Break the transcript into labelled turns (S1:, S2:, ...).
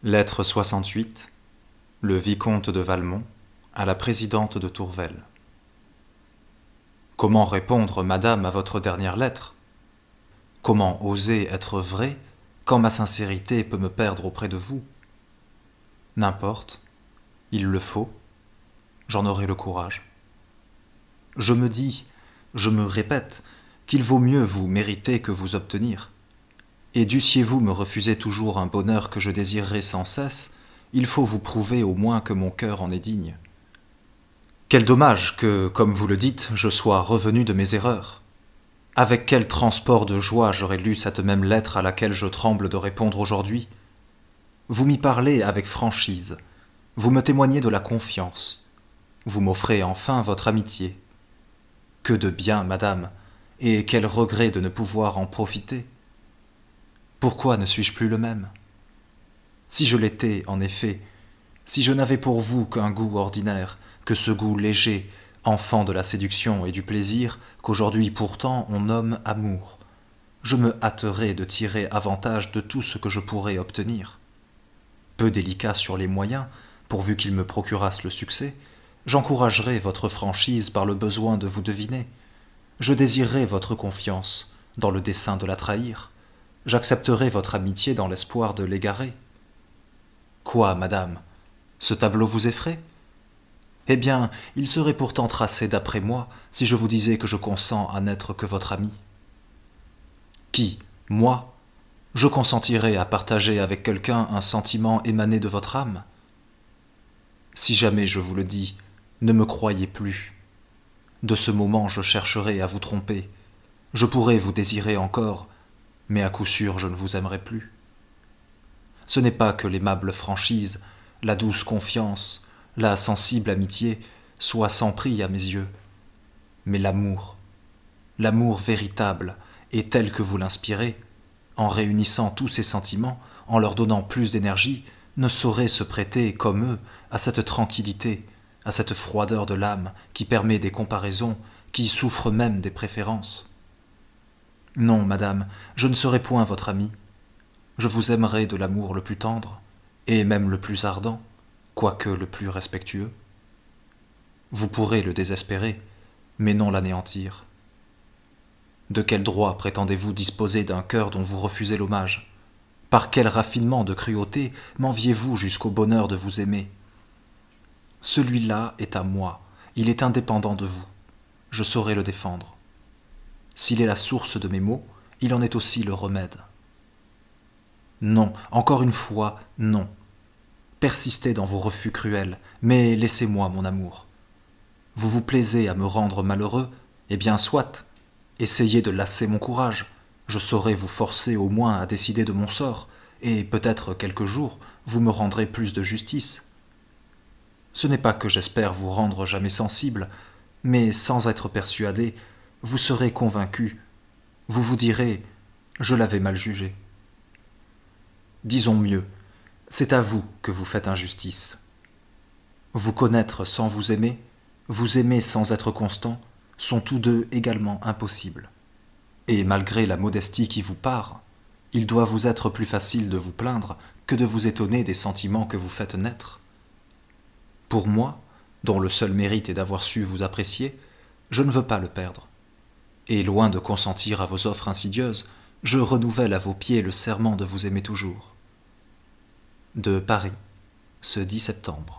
S1: Lettre 68. Le vicomte de Valmont à la présidente de Tourvel. Comment répondre, madame, à votre dernière lettre? Comment oser être vrai quand ma sincérité peut me perdre auprès de vous? N'importe, il le faut, j'en aurai le courage. Je me dis, je me répète, qu'il vaut mieux vous mériter que vous obtenir. Et dussiez-vous me refuser toujours un bonheur que je désirerais sans cesse, il faut vous prouver au moins que mon cœur en est digne. Quel dommage que, comme vous le dites, je sois revenu de mes erreurs. Avec quel transport de joie j'aurais lu cette même lettre à laquelle je tremble de répondre aujourd'hui. Vous m'y parlez avec franchise, vous me témoignez de la confiance, vous m'offrez enfin votre amitié. Que de bien, madame, et quel regret de ne pouvoir en profiter. Pourquoi ne suis-je plus le même? Si je l'étais, en effet, si je n'avais pour vous qu'un goût ordinaire, que ce goût léger, enfant de la séduction et du plaisir, qu'aujourd'hui pourtant on nomme amour, je me hâterais de tirer avantage de tout ce que je pourrais obtenir. Peu délicat sur les moyens, pourvu qu'ils me procurassent le succès, j'encouragerais votre franchise par le besoin de vous deviner. Je désirerais votre confiance, dans le dessein de la trahir. J'accepterai votre amitié dans l'espoir de l'égarer. Quoi, madame? Ce tableau vous effraie? Eh bien, il serait pourtant tracé d'après moi si je vous disais que je consens à n'être que votre ami. Qui, moi? Je consentirais à partager avec quelqu'un un sentiment émané de votre âme? Si jamais je vous le dis, ne me croyez plus. De ce moment je chercherai à vous tromper. Je pourrais vous désirer encore, mais à coup sûr je ne vous aimerai plus. Ce n'est pas que l'aimable franchise, la douce confiance, la sensible amitié soient sans prix à mes yeux, mais l'amour véritable et tel que vous l'inspirez, en réunissant tous ces sentiments, en leur donnant plus d'énergie, ne saurait se prêter, comme eux, à cette tranquillité, à cette froideur de l'âme qui permet des comparaisons, qui souffre même des préférences. Non, madame, je ne serai point votre ami. Je vous aimerai de l'amour le plus tendre, et même le plus ardent, quoique le plus respectueux. Vous pourrez le désespérer, mais non l'anéantir. De quel droit prétendez-vous disposer d'un cœur dont vous refusez l'hommage? Par quel raffinement de cruauté m'enviez-vous jusqu'au bonheur de vous aimer? Celui-là est à moi, il est indépendant de vous. Je saurai le défendre. S'il est la source de mes maux, il en est aussi le remède. Non, encore une fois, non. Persistez dans vos refus cruels, mais laissez-moi mon amour. Vous vous plaisez à me rendre malheureux, eh bien soit, essayez de lasser mon courage, je saurai vous forcer au moins à décider de mon sort, et peut-être quelque jour vous me rendrez plus de justice. Ce n'est pas que j'espère vous rendre jamais sensible, mais sans être persuadé, vous serez convaincu, vous vous direz « je l'avais mal jugé ». Disons mieux, c'est à vous que vous faites injustice. Vous connaître sans vous aimer sans être constant, sont tous deux également impossibles. Et malgré la modestie qui vous part, il doit vous être plus facile de vous plaindre que de vous étonner des sentiments que vous faites naître. Pour moi, dont le seul mérite est d'avoir su vous apprécier, je ne veux pas le perdre. Et loin de consentir à vos offres insidieuses, je renouvelle à vos pieds le serment de vous aimer toujours. De Paris, ce 10 septembre.